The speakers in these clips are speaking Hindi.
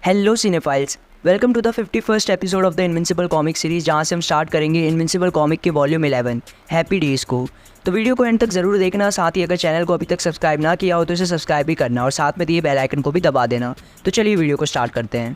Hello cinephiles, welcome to the 51st episode of the invincible comic series, जहाँ से हम स्टार्ट करेंगे इनविंसिबल कॉमिक के वॉल्यूम 11 हैप्पी डेज़ को। तो वीडियो को एंड तक ज़रूर देखना। साथ ही अगर चैनल को अभी तक सब्सक्राइब ना किया हो तो इसे सब्सक्राइब भी करना और साथ में दिए बेल आइकन को भी दबा देना। तो चलिए वीडियो को स्टार्ट करते हैं।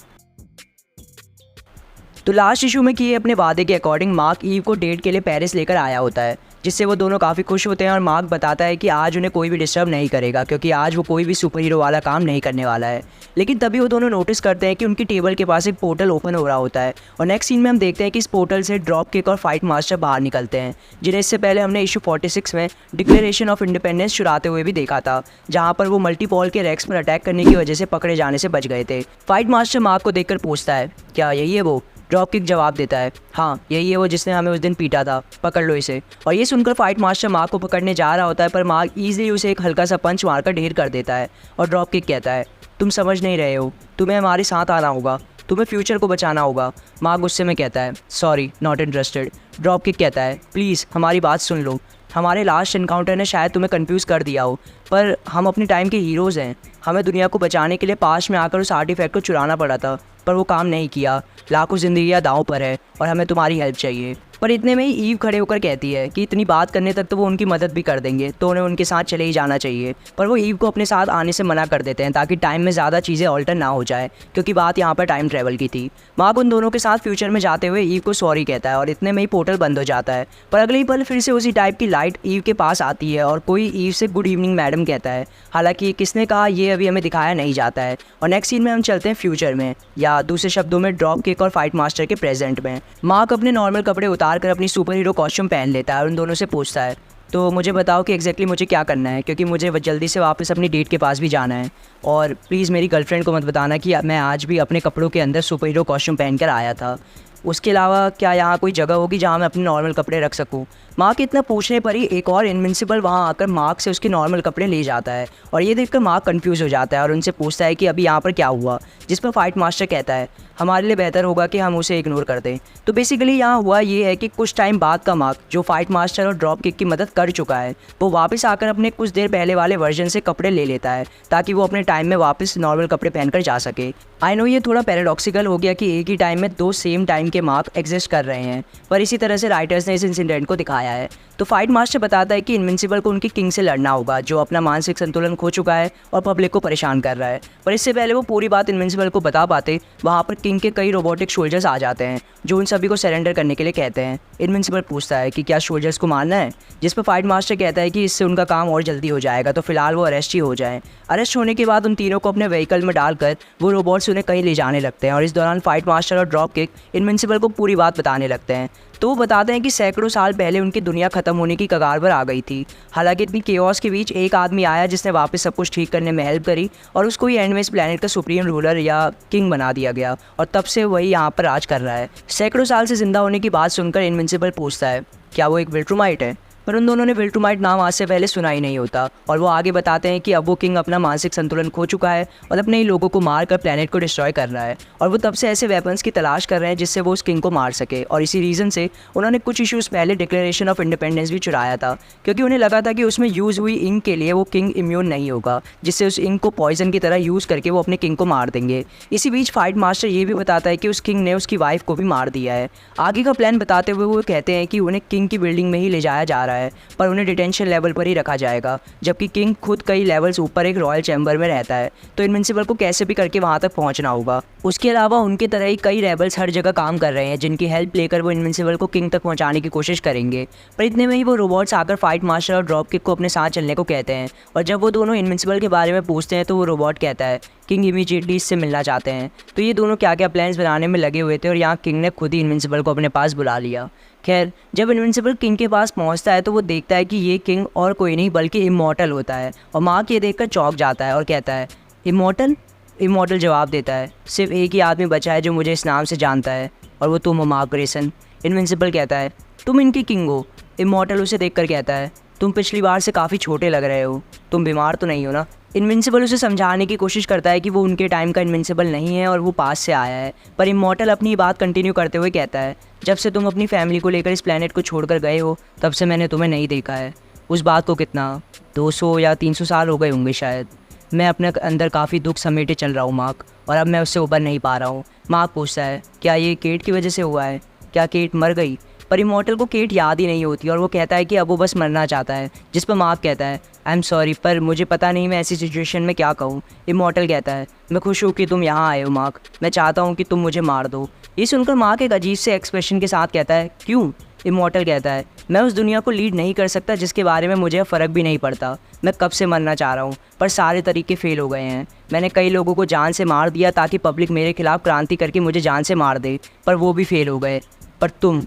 तो लास्ट इशू में किए अपने वादे के अकॉर्डिंग मार्क ईव को डेट के लिए पेरिस लेकर आया होता है, जिससे वो दोनों काफ़ी खुश होते हैं और मार्क बताता है कि आज उन्हें कोई भी डिस्टर्ब नहीं करेगा क्योंकि आज वो कोई भी सुपर हीरो वाला काम नहीं करने वाला है। लेकिन तभी वो दोनों नोटिस करते हैं कि उनकी टेबल के पास एक पोर्टल ओपन हो रहा होता है और नेक्स्ट सीन में हम देखते हैं कि इस पोर्टल से ड्रॉप किक और फाइट मास्टर बाहर निकलते हैं, जिन्हें इससे पहले हमने इशू 46 में डिक्लेरेशन ऑफ इंडिपेंडेंस चुराते हुए भी देखा था, जहाँ पर वो मल्टीपॉल के रेक्स पर अटैक करने की वजह से पकड़े जाने से बच गए थे। फाइट मास्टर मार्क को देखकर पूछता है, क्या यही है वो? ड्रॉप किक जवाब देता है, हाँ यही है वो जिसने हमें उस दिन पीटा था, पकड़ लो इसे। और ये सुनकर फाइट मास्टर मार्क को पकड़ने जा रहा होता है, पर मार्क ईजिली उसे एक हल्का सा पंच मारकर ढेर कर देता है और ड्रॉप किक कहता है, तुम समझ नहीं रहे हो, तुम्हें हमारे साथ आना होगा, तुम्हें फ्यूचर को बचाना होगा। मार्क गुस्से में कहता है, sorry not interested. Drop kick कहता है, प्लीज़ हमारी बात सुन लो, हमारे लास्ट इनकाउंटर ने शायद तुम्हें कंफ्यूज कर दिया हो, पर हम अपने टाइम के हीरोज़ हैं। हमें दुनिया को बचाने के लिए पास्ट में आकर उस आर्टिफैक्ट को चुराना पड़ा था, पर वो काम नहीं किया। लाखों जिंदगियां दांव पर है और हमें तुम्हारी हेल्प चाहिए। पर इतने में ही ईव खड़े होकर कहती है कि इतनी बात करने तक तो वो उनकी मदद भी कर देंगे, तो उन्हें उनके साथ चले ही जाना चाहिए। पर वो ईव को अपने साथ आने से मना कर देते हैं ताकि टाइम में ज़्यादा चीज़ें ऑल्टर ना हो जाए, क्योंकि बात यहाँ पर टाइम ट्रैवल की थी। मार्क उन दोनों के साथ फ्यूचर में जाते हुए ईव को सॉरी कहता है और इतने में ही पोर्टल बंद हो जाता है। पर अगले ही पल फिर से उसी टाइप की लाइट ईव के पास आती है और कोई ईव से गुड इवनिंग मैडम कहता है। हालांकि किसने कहा ये अभी हमें दिखाया नहीं जाता है। और नेक्स्ट सीन में हम चलते हैं फ्यूचर में, या दूसरे शब्दों में ड्रॉप किक और फाइट मास्टर के प्रेजेंट में। मार्क अपने नॉर्मल कपड़े उतार कर अपनी सुपर हीरो कॉस्ट्यूम पहन लेता है और उन दोनों से पूछता है, तो मुझे बताओ कि एग्जैक्टली मुझे क्या करना है, क्योंकि मुझे जल्दी से वापस अपनी डेट के पास भी जाना है। और प्लीज़ मेरी गर्लफ्रेंड को मत बताना कि मैं आज भी अपने कपड़ों के अंदर सुपर हीरो कॉस्ट्यूम पहन कर आया था। उसके अलावा क्या यहाँ कोई जगह होगी जहाँ मैं अपने नॉर्मल कपड़े रख सकूँ? मार्क इतना पूछने पर ही एक और इनविंसिबल वहाँ आकर मार्क से उसके नॉर्मल कपड़े ले जाता है और ये देखकर मार्क कंफ्यूज हो जाता है और उनसे पूछता है कि अभी यहाँ पर क्या हुआ, जिस पर फाइट मास्टर कहता है, हमारे लिए बेहतर होगा कि हम उसे इग्नोर कर दें। तो बेसिकली यहाँ हुआ ये है कि कुछ टाइम बाद का मार्क, जो फाइट मास्टर और ड्रॉप किक की मदद कर चुका है, वो वापस आकर अपने कुछ देर पहले वाले वर्जन से कपड़े ले लेता है ताकि वो अपने टाइम में वापस नॉर्मल कपड़े पहनकर जा सके। आई नो ये थोड़ा पैराडॉक्सिकल हो गया कि एक ही टाइम में दो सेम टाइम के मार्क एग्जिस्ट कर रहे हैं, पर इसी तरह से राइटर्स ने इस इंसिडेंट को दिखाया है। तो फाइट मास्टर बताता है कि इनविंसिबल को उनकी किंग से लड़ना होगा, जो अपना मानसिक संतुलन खो चुका है और पब्लिक को परेशान कर रहा है। पर इससे पहले वो पूरी बात इनविंसिबल को बता पाते, वहाँ पर किंग के कई रोबोटिक सोल्जर्स आ जाते हैं जो उन सभी को सरेंडर करने के लिए कहते हैं। इनविंसिबल पूछता है कि क्या सोल्जर्स को मारना है, जिस पर फाइट मास्टर कहता है कि इससे उनका काम और जल्दी हो जाएगा, तो फिलहाल वो अरेस्ट ही हो जाएं। अरेस्ट होने के बाद उन तीनों को अपने व्हीकल में डालकर वो रोबोट्स उन्हें कहीं ले जाने लगते हैं और इस दौरान फाइट मास्टर और ड्रॉप किक इनविंसिबल को पूरी बात बताने लगते हैं। तो वो बताते हैं कि सैकड़ों साल पहले उनकी दुनिया खत्म होने की कगार पर आ गई थी। हालांकि इतनी केओस के बीच एक आदमी आया जिसने वापस सब कुछ ठीक करने में हेल्प करी और उसको ही एंड में इस प्लेनेट का सुप्रीम रूलर या किंग बना दिया गया और तब से वही यहाँ पर राज कर रहा है। सैकड़ों साल से जिंदा होने की बात सुनकर इनविंसिबल पूछता है, क्या वो एक विल्ट्रूमाइट है? पर उन दोनों ने विल्ट्रूमाइट नाम आज से पहले सुना ही नहीं होता। और वो आगे बताते हैं कि अब वो किंग अपना मानसिक संतुलन खो चुका है और अपने ही लोगों को मार कर प्लेनेट को डिस्ट्रॉय कर रहा है और वो तब से ऐसे वेपन्स की तलाश कर रहे हैं जिससे वो उस किंग को मार सके। और इसी रीज़न से उन्होंने कुछ इश्यूज़ पहले डिक्लेरेशन ऑफ इंडिपेंडेंस भी चुराया था, क्योंकि उन्हें लगा था कि उसमें यूज़ हुई इंक के लिए वो किंग इम्यून नहीं होगा, जिससे उस इंक को पॉइजन की तरह यूज़ करके वो अपने किंग को मार देंगे। इसी बीच फाइट मास्टर ये भी बताता है कि उस किंग ने उसकी वाइफ को भी मार दिया है। आगे का प्लान बताते हुए वो कहते हैं कि उन्हें किंग की बिल्डिंग में ही ले जाया जा रहा है, पर उन्हें डिटेंशन लेवल पर ही रखा जाएगा, जबकि किंग खुद कई लेवल्स ऊपर एक रॉयल चैम्बर में रहता है। तो इनविंसिबल को कैसे भी करके वहां तक पहुंचना होगा। उसके अलावा उनके तरह ही कई रेबल्स हर जगह काम कर रहे हैं, जिनकी हेल्प लेकर वो इनविंसिबल को किंग तक पहुंचाने की कोशिश करेंगे। पर इतने में ही वो रोबोट्स आकर फाइट मास्टर और ड्रॉप किक को अपने साथ चलने को कहते हैं और जब वो दोनों इनविंसिबल के बारे में पूछते हैं तो वो रोबोट कहता है किंग इमीडिएटली इससे मिलना चाहते हैं। तो ये दोनों क्या क्या प्लान्स बनाने में लगे हुए थे और यहाँ किंग ने खुद ही इनविंसिबल को अपने पास बुला लिया। खैर, जब इनविंसिबल किंग के पास पहुंचता है तो वो देखता है कि ये किंग और कोई नहीं बल्कि इमॉर्टल होता है और मार्क ये देखकर चौंक जाता है और कहता है, इमॉर्टल? इमॉर्टल जवाब देता है, सिर्फ एक ही आदमी बचा है जो मुझे इस नाम से जानता है और वो तुम हो मार्क ग्रेसन। इनविंसिबल कहता है, तुम इनकी किंग हो? इमॉर्टल उसे देखकर कहता है, तुम पिछली बार से काफ़ी छोटे लग रहे हो, तुम बीमार तो नहीं हो ना? इनविंसिबल उसे समझाने की कोशिश करता है कि वो उनके टाइम का इनविंसिबल नहीं है और वो पास से आया है, पर इमॉर्टल अपनी बात कंटिन्यू करते हुए कहता है, जब से तुम अपनी फैमिली को लेकर इस प्लेनेट को छोड़कर गए हो तब से मैंने तुम्हें नहीं देखा है। उस बात को कितना 200 या 300 साल हो गए होंगे शायद। मैं अपने अंदर काफ़ी दुख समेटे चल रहा हूँ मार्क, और अब मैं उससे उबर नहीं पा रहा हूँ। मार्क पूछता है, क्या ये केट की वजह से हुआ है? क्या केट मर गई? पर इमॉर्टल को केट याद ही नहीं होती और वो कहता है कि अब वो बस मरना चाहता है, जिस पर मार्क कहता है, आई एम सॉरी, पर मुझे पता नहीं मैं ऐसी सिचुएशन में क्या कहूँ। इमॉर्टल कहता है, मैं खुश हूँ कि तुम यहाँ आए हो मार्क, मैं चाहता हूँ कि तुम मुझे मार दो। ये सुनकर मार्क एक अजीब से एक्सप्रेशन के साथ कहता है, क्यों? इमॉर्टल कहता है, मैं उस दुनिया को लीड नहीं कर सकता जिसके बारे में मुझे फ़र्क भी नहीं पड़ता। मैं कब से मरना चाह रहा हूँ, पर सारे तरीके फ़ेल हो गए हैं। मैंने कई लोगों को जान से मार दिया ताकि पब्लिक मेरे खिलाफ़ क्रांति करके मुझे जान से मार दे, पर वो भी फ़ेल हो गए। पर तुम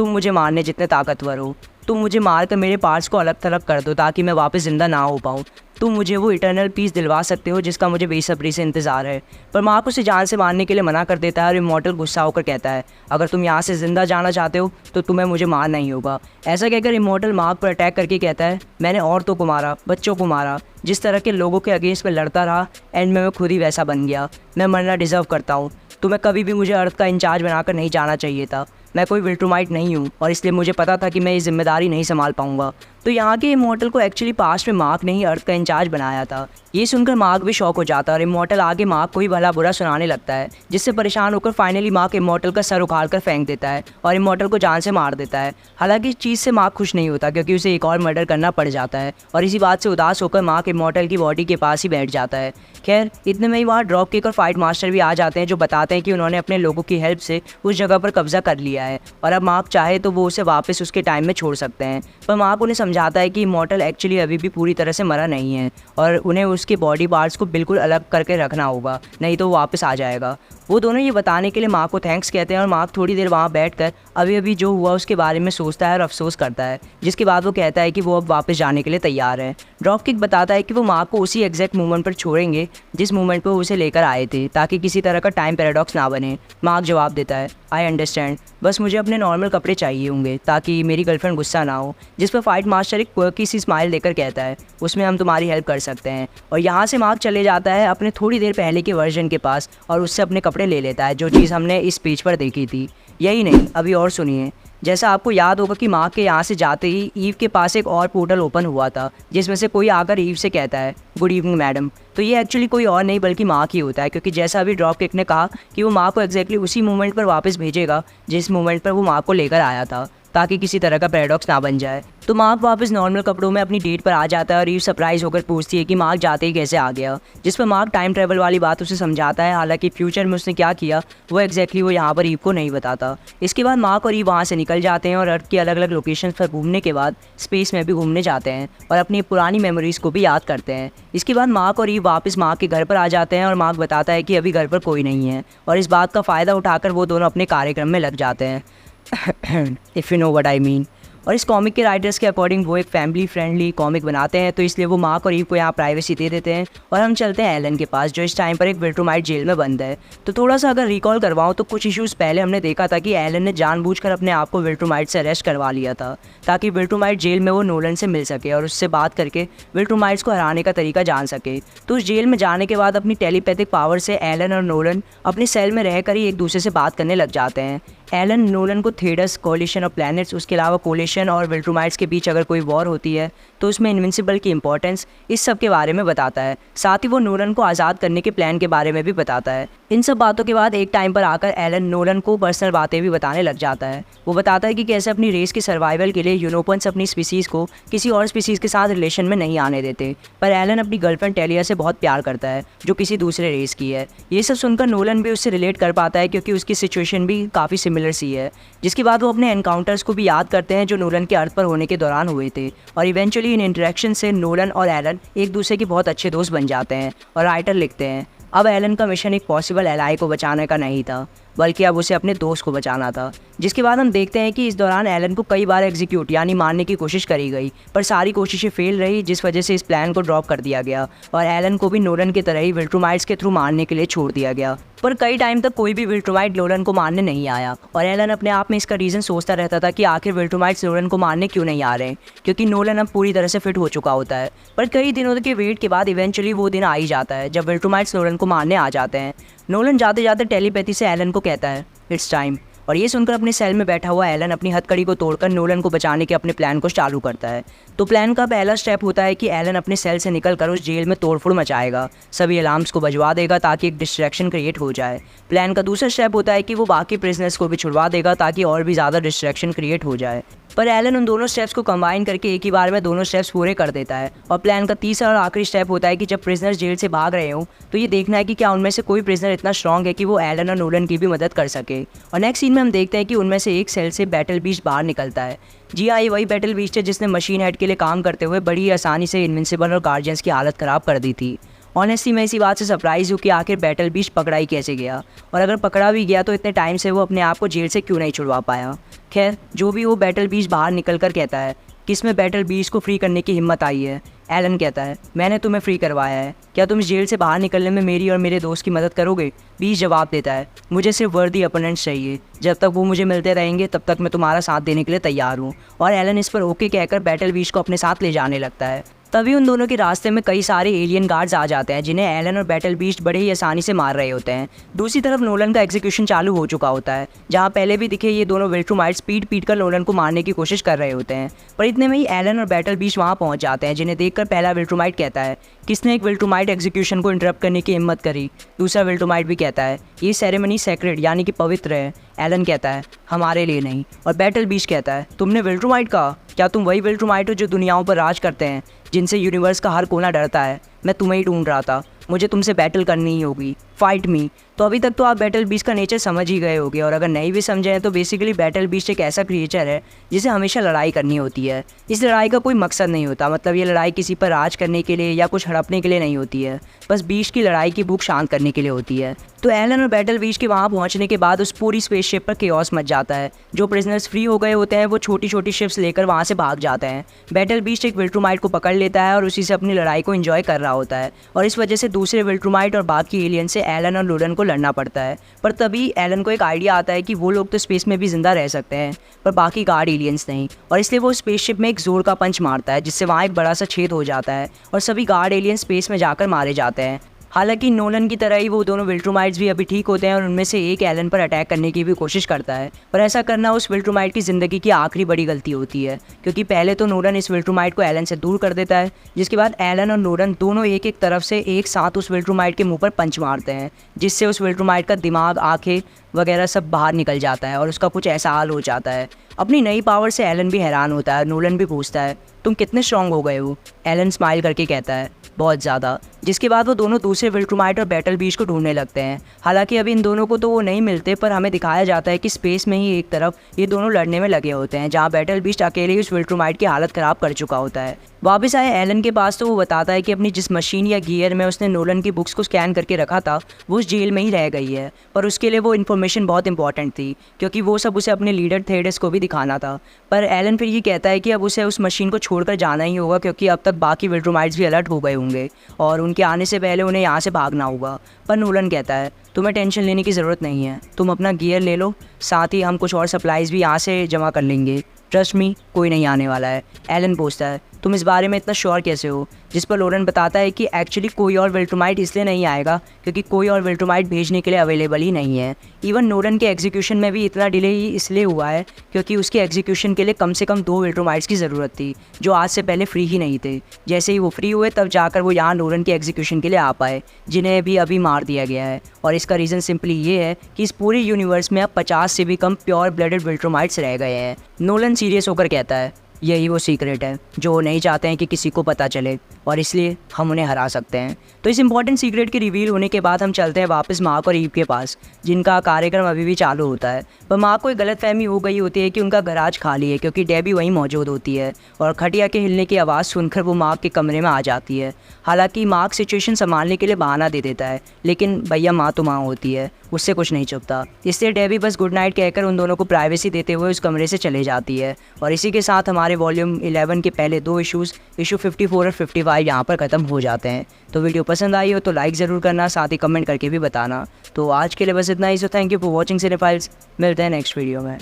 मुझे मारने जितने ताकतवर हो। तुम मुझे मार कर मेरे पार्ट्स को अलग थलग कर दो ताकि मैं वापस ज़िंदा ना हो पाऊँ। तुम मुझे वो इटर्नल पीस दिलवा सकते हो जिसका मुझे बेसब्री से इंतज़ार है। पर मार्क उसे जान से मारने के लिए मना कर देता है और इमॉर्टल गुस्सा होकर कहता है, अगर तुम यहाँ से ज़िंदा जाना चाहते हो तो तुम्हें मुझे मारना ही होगा। ऐसा कहकर इमॉर्टल मार्क पर अटैक करके कहता है, मैंने औरतों को मारा, बच्चों को मारा, जिस तरह के लोगों के अगेंस्ट में लड़ता रहा, एंड में मैं खुद ही वैसा बन गया। मैं मरना डिज़र्व करता हूँ। तुम्हें कभी भी मुझे अर्थ का इंचार्ज बनाकर नहीं जाना चाहिए था। मैं कोई विल्ट्रूमाइट नहीं हूँ और इसलिए मुझे पता था कि मैं ये जिम्मेदारी नहीं संभाल पाऊंगा। तो यहाँ के इमॉर्टल को एक्चुअली पास्ट में मार्क ने ही अर्थ का इंचार्ज बनाया था। ये सुनकर मार्क भी शॉक हो जाता है और इमॉर्टल आगे मार्क को ही भला बुरा सुनाने लगता है, जिससे परेशान होकर फाइनली मार्क इमॉर्टल का सर उखाड़ कर फेंक देता है और इमॉर्टल को जान से मार देता है। हालांकि इस चीज़ से मार्क खुश नहीं होता क्योंकि उसे एक और मर्डर करना पड़ जाता है और इसी बात से उदास होकर मार्क इमॉर्टल की बॉडी के पास ही बैठ जाता है। खैर, इतने में ही वहाँ ड्रॉप किक और फाइट मास्टर भी आ जाते हैं जो बताते हैं कि उन्होंने अपने लोगों की हेल्प से उस जगह पर कब्जा कर लिया है और अब मार्क चाहे तो वो उसे वापस उसके टाइम में छोड़ सकते हैं। पर मार्क उन्हें समझाता है कि इमॉर्टल एक्चुअली अभी भी पूरी तरह से मरा नहीं है और उन्हें उसके बॉडी पार्ट्स को बिल्कुल अलग करके रखना होगा, नहीं तो वो वापस आ जाएगा। वो दोनों ये बताने के लिए मार्क को थैंक्स कहते हैं और मार्क थोड़ी देर वहाँ बैठकर अभी अभी जो हुआ उसके बारे में सोचता है और अफसोस करता है, जिसके बाद वो कहता है कि वो अब वापस जाने के लिए तैयार है। ड्रॉप किक बताता है कि वो मार्क को उसी एग्जैक्ट मोमेंट पर छोड़ेंगे जिस मोमेंट पर उसे लेकर आए थे, ताकि किसी तरह का टाइम पैराडॉक्स ना बने। मार्क जवाब देता है, आई अंडरस्टैंड, बस मुझे अपने नॉर्मल कपड़े चाहिए होंगे ताकि मेरी गर्लफ्रेंड गुस्सा ना हो। जिस पर फाइट मास्टर एक क्वर्की सी स्माइल देकर कहता है, उसमें हम तुम्हारी हेल्प कर सकते हैं। और यहाँ से मार्क चले जाता है अपने थोड़ी देर पहले के वर्जन के पास और उससे अपने कपड़े ले लेता है, जो चीज़ हमने इस पेज पर देखी थी। यही नहीं, अभी और सुनिए। जैसा आपको याद होगा कि मार्क के यहाँ से जाते ही ईव के पास एक और पोर्टल ओपन हुआ था जिसमें से कोई आकर ईव से कहता है, गुड इवनिंग मैडम। तो ये एक्चुअली कोई और नहीं बल्कि मार्क ही होता है, क्योंकि जैसा अभी ड्रॉप किक ने कहा कि वो मार्क को एक्जैक्टली उसी मोमेंट पर वापस भेजेगा जिस मोमेंट पर वो मार्क को लेकर आया था, ताकि किसी तरह का पैराडॉक्स ना बन जाए। तो मार्क वापस नॉर्मल कपड़ों में अपनी डेट पर आ जाता है और ईव सरप्राइज होकर पूछती है कि मार्क जाते ही कैसे आ गया, जिस पर मार्क टाइम ट्रैवल वाली बात उसे समझाता है। हालांकि फ्यूचर में उसने क्या किया वो एक्जैक्टली वो यहाँ पर ईव को नहीं बताता। इसके बाद मार्क और ईव वहाँ से निकल जाते हैं और अर्थ की अलग अलग लोकेशन पर घूमने के बाद स्पेस में भी घूमने जाते हैं और अपनी पुरानी मेमोरीज़ को भी याद करते हैं। इसके बाद मार्क और ईव वापस मार्क के घर पर आ जाते हैं और मार्क बताता है कि अभी घर पर कोई नहीं है और इस बात का फ़ायदा उठाकर वो दोनों अपने कार्यक्रम में लग जाते हैं। If you know what I mean. और इस कॉमिक के राइटर्स के अकॉर्डिंग वो एक फैमिली फ्रेंडली कॉमिक बनाते हैं, तो इसलिए वो मार्क और ईव को यहाँ प्राइवेसी दे देते हैं और हम चलते हैं एलन के पास, जो इस टाइम पर एक विल्ट्रूमाइट जेल में बंद है। तो थोड़ा सा अगर रिकॉल करवाऊँ तो कुछ इश्यूज़ पहले हमने देखा था कि एलन ने जानबूझकर अपने आप को विल्ट्रूमाइट से अरेस्ट करवा लिया था ताकि विल्ट्रूमाइट जेल में वो नोलन से मिल सके और उससे बात करके विल्ट्रूमाइट्स को हराने का तरीका जान सके। तो उस जेल में जाने के बाद अपनी टेलीपैथिक पावर से एलन और नोलन अपने सेल में रहकर ही एक दूसरे से बात करने लग जाते हैं। एलन नोलन को थेडस, कोलिशन ऑफ प्लैनेट्स, उसके अलावा कोलिशन और विल्ट्रूमाइट्स के बीच अगर कोई वॉर होती है तो उसमें इनविंसिबल की इंपॉर्टेंस, इस सब के बारे में बताता है। साथ ही वो नोलन को आज़ाद करने के प्लान के बारे में भी बताता है। इन सब बातों के बाद एक टाइम पर आकर एलन नोलन को पर्सनल बातें भी बताने लग जाता है। वो बताता है कि कैसे अपनी रेस के सर्वाइवल के लिए यूरोपन्स अपनी स्पीसीज़ को किसी और स्पीसीज़ के साथ रिलेशन में नहीं आने देते, पर एलन अपनी गर्लफ्रेंड टेलिया से बहुत प्यार करता है जो किसी दूसरे रेस की है। ये सब सुनकर नोलन भी उससे रिलेट कर पाता है क्योंकि उसकी सिचुएशन भी काफ़ी सिमिलर सी है। जिसके बाद वो अपने एनकाउंटर्स को भी याद करते हैं जो नोलन के अर्थ पर होने के दौरान हुए थे और इवेंचुअली इन इंटरेक्शन से नोलन और एलन एक दूसरे के बहुत अच्छे दोस्त बन जाते हैं। और राइटर लिखते हैं, अब एलन का मिशन एक पॉसिबल एलाई को बचाने का नहीं था बल्कि अब उसे अपने दोस्त को बचाना था। जिसके बाद हम देखते हैं कि इस दौरान एलन को कई बार एग्जीक्यूट यानी मारने की कोशिश करी गई, पर सारी कोशिशें फेल रही, जिस वजह से इस प्लान को ड्रॉप कर दिया गया और एलन को भी नोलन की तरह ही विल्ट्रूमाइट्स के थ्रू मारने के लिए छोड़ दिया गया। पर कई टाइम तक कोई भी विल्ट्रूमाइट नोलन को मारने नहीं आया और एलन अपने आप में इसका रीज़न सोचता रहता था कि आखिर विल्ट्रूमाइट्स नोलन को मारने क्यों नहीं आ रहे, क्योंकि नोलन अब पूरी तरह से फिट हो चुका होता है। पर कई दिनों के वेट के बाद इवेंचुअली वो दिन आ ही जाता है जब विल्ट्रूमाइट्स नोलन को मारने आ जाते हैं। नोलन जाते जाते टेलीपैथी से एलन को कहता है, इट्स टाइम, और ये सुनकर अपने सेल में बैठा हुआ एलन अपनी हथकड़ी को तोड़कर नोलन को बचाने के अपने प्लान को चालू करता है। तो प्लान का पहला स्टेप होता है कि एलन अपने सेल से निकलकर उस जेल में तोड़फोड़ मचाएगा, सभी अलार्म्स को बजवा देगा ताकि एक डिस्ट्रैक्शन क्रिएट हो जाए। प्लान का दूसरा स्टेप होता है कि वो बाकी प्रिजनर्स को भी छुड़वा देगा ताकि और भी ज़्यादा डिस्ट्रैक्शन क्रिएट हो जाए। पर एलन उन दोनों स्टेप्स को कंबाइन करके एक ही बार में दोनों स्टेप्स पूरे कर देता है। और प्लान का तीसरा और आखिरी स्टेप होता है कि जब प्रिजनर्स जेल से भाग रहे हों तो ये देखना है कि क्या उनमें से कोई प्रिजनर इतना स्ट्रांग है कि वो एलन और नोलन की भी मदद कर सके। और नेक्स्ट सीन में हम देखते हैं कि उनमें से एक सेल से बैटल बीस्ट बाहर निकलता है। जी हाँ, ये वही बैटल बीस्ट है जिसने मशीन हेड के लिए काम करते हुए बड़ी आसानी से इनविंसिबल और गार्जियंस की हालत ख़राब कर दी थी। ऑनेस्टली मैं इसी बात से सरप्राइज़ हूँ कि आखिर बैटल बीस्ट पकड़ा ही कैसे गया, और अगर पकड़ा भी गया तो इतने टाइम से वो अपने आप को जेल से क्यों नहीं छुड़वा पाया। खैर जो भी हो, बैटल बीस्ट बाहर निकल कर कहता है कि इसमें बैटल बीस्ट को फ्री करने की हिम्मत आई है। एलन कहता है मैंने तुम्हें फ्री करवाया है, क्या तुम इस जेल से बाहर निकलने में मेरी और मेरे दोस्त की मदद करोगे। बीस्ट जवाब देता है मुझे सिर्फ वर्दी अपोनेंट्स चाहिए, जब तक वो मुझे मिलते रहेंगे तब तक मैं तुम्हारा साथ देने के लिए तैयार हूँ। और एलन इस पर ओके कहकर बैटल बीस्ट को अपने साथ ले जाने लगता है। तभी उन दोनों के रास्ते में कई सारे एलियन गार्ड्स आ जाते हैं जिन्हें एलन और बैटल बीस्ट बड़े ही आसानी से मार रहे होते हैं। दूसरी तरफ नोलन का एग्जीक्यूशन चालू हो चुका होता है, जहां पहले भी दिखे ये दोनों विल्ट्रूमाइट्स पीट कर नोलन को मारने की कोशिश कर रहे होते हैं। पर इतने में ही एलन और बैटल बीस्ट वहां पहुंच जाते हैं, जिन्हें देखकर पहला विल्ट्रूमाइट कहता है किसने एक विल्ट्रूमाइट एग्जीक्यूशन को इंटरप्ट करने की हिम्मत करी। दूसरा विल्ट्रूमाइट भी कहता है ये सेरेमनी सेक्रेड यानी कि पवित्र है। एलन कहता है हमारे लिए नहीं। और बैटल बीस्ट कहता है तुमने विल्ट्रूमाइट कहा, क्या तुम वही विल्ट्रूमाइट हो जो दुनियाओं पर राज करते हैं, जिनसे यूनिवर्स का हर कोना डरता है। मैं तुम्हें ही ढूंढ रहा था, मुझे तुमसे बैटल करनी ही होगी, फाइट मी। तो अभी तक तो आप बैटल बीस्ट का नेचर समझ ही गए होगे, और अगर नहीं भी समझे हैं तो बेसिकली बैटल बीस्ट एक ऐसा क्रिएचर है जिसे हमेशा लड़ाई करनी होती है। इस लड़ाई का कोई मकसद नहीं होता, मतलब ये लड़ाई किसी पर राज करने के लिए या कुछ हड़पने के लिए नहीं होती है, बस बीस्ट की लड़ाई की भूख शांत करने के लिए होती है। तो एलन और बैटल बीस्ट के वहाँ पहुँचने के बाद उस पूरी स्पेसशिप पर केओस मच जाता है। जो प्रिजनर्स फ्री हो गए होते हैं वो छोटी छोटी शिप्स लेकर वहाँ से भाग जाते हैं। बैटल बीस्ट एक विल्ट्रूमाइट को पकड़ लेता है और उसी से अपनी लड़ाई को एंजॉय कर रहा होता है, और इस वजह से दूसरे विल्ट्रूमाइट और बाकी एलियन से एलन और नोलन को लड़ना पड़ता है। पर तभी एलन को एक आइडिया आता है कि वो लोग तो स्पेस में भी जिंदा रह सकते हैं पर बाकी गार्ड एलियंस नहीं, और इसलिए वो स्पेसशिप में एक जोर का पंच मारता है जिससे वहाँ एक बड़ा सा छेद हो जाता है और सभी गार्ड एलियंस स्पेस में जाकर मारे जाते हैं। हालांकि नोलन की तरह ही वो दोनों विल्ट्रूमाइट्स भी अभी ठीक होते हैं और उनमें से एक एलन पर अटैक करने की भी कोशिश करता है, पर ऐसा करना उस विल्ट्रूमाइट की ज़िंदगी की आखिरी बड़ी गलती होती है, क्योंकि पहले तो नोलन इस विल्ट्रूमाइट को एलन से दूर कर देता है, जिसके बाद एलन और नोलन दोनों एक एक तरफ से एक साथ उस विल्ट्रूमाइट के मुंह पर पंच मारते हैं, जिससे उस विल्ट्रूमाइट का दिमाग, आँखें वगैरह सब बाहर निकल जाता है और उसका कुछ ऐसा हाल हो जाता है। अपनी नई पावर से एलन भी हैरान होता है। नोलन भी पूछता है तुम कितने स्ट्रांग हो गए हो। एलन स्माइल करके कहता है बहुत ज़्यादा, जिसके बाद वो दोनों दूसरे विल्ट्रूमाइट और बैटल बीस्ट को ढूंढने लगते हैं। हालांकि अभी इन दोनों को तो वो नहीं मिलते, पर हमें दिखाया जाता है कि स्पेस में ही एक तरफ ये दोनों लड़ने में लगे होते हैं, जहाँ बैटल बीस्ट अकेले ही उस विल्ट्रूमाइट की हालत ख़राब कर चुका होता है। वापस आए एलन के पास तो वो बताता है कि अपनी जिस मशीन या गियर में उसने नोलन की बुक्स को स्कैन करके रखा था वो उस जेल में ही रह गई है, पर उसके लिए वो इन्फॉर्मेशन बहुत इंपॉर्टेंट थी क्योंकि वो सब उसे अपने लीडर थेडस को भी दिखाना था। पर एलन फिर ये कहता है कि अब उसे उस मशीन को छोड़कर जाना ही होगा क्योंकि अब तक बाकी विल्ट्रूमाइट्स भी अलर्ट हो गए होंगे और उनके आने से पहले उन्हें यहाँ से भागना होगा। पर नोलन कहता है तुम्हें टेंशन लेने की ज़रूरत नहीं है, तुम अपना गियर ले लो, साथ ही हम कुछ और सप्लाईज़ भी यहाँ से जमा कर लेंगे, ट्रस्ट मी कोई नहीं आने वाला है। एलन पूछता है तुम इस बारे में इतना श्योर कैसे हो, जिस पर नोलन बताता है कि एक्चुअली कोई और विल्ट्रूमाइट इसलिए नहीं आएगा क्योंकि कोई और विल्ट्रूमाइट भेजने के लिए अवेलेबल ही नहीं है। इवन नोलन के एग्जीक्यूशन में भी इतना डिले ही इसलिए हुआ है क्योंकि उसके एग्जीक्यूशन के लिए कम से कम 2 विल्ट्रूमाइट्स की ज़रूरत थी जो आज से पहले फ्री ही नहीं थे। जैसे ही वो फ्री हुए तब जाकर वो यहाँ नोलन के एग्जीक्यूशन के लिए आ पाए, जिन्हें भी अभी मार दिया गया है। और इसका रीज़न सिंपली ये है कि इस पूरे यूनिवर्स में अब 50 से भी कम प्योर ब्लडेड विल्ट्रूमाइट्स रह गए हैं। नोलन सीरियस होकर कहता है यही वो सीक्रेट है जो वो नहीं चाहते हैं कि किसी को पता चले, और इसलिए हम उन्हें हरा सकते हैं। तो इस इंपॉर्टेंट सीक्रेट के रिवील होने के बाद हम चलते हैं वापस मार्क और ईव के पास, जिनका कार्यक्रम अभी भी चालू होता है। पर मार्क को एक गलतफहमी हो गई होती है कि उनका गराज खाली है क्योंकि डेबी वहीं मौजूद होती है, और खटिया के हिलने की आवाज़ सुनकर वो मार्क के कमरे में आ जाती है। हालांकि मार्क सिचुएशन संभालने के लिए बहाना दे देता है, लेकिन भैया माँ तो माँ होती है, उससे कुछ नहीं चुपता। इसलिए डेबी बस गुड नाइट कहकर उन दोनों को प्राइवेसी देते हुए उस कमरे से चले जाती है। और इसी के साथ हमारे वॉल्यूम 11 के पहले 2 इशूज़ इशू 54 और 55 यहाँ पर ख़त्म हो जाते हैं। तो वीडियो पसंद आई हो तो लाइक ज़रूर करना, साथ ही कमेंट करके भी बताना। तो आज के लिए बस इतना ही। So thank you for watching cinephiles, मिलते हैं नेक्स्ट वीडियो में।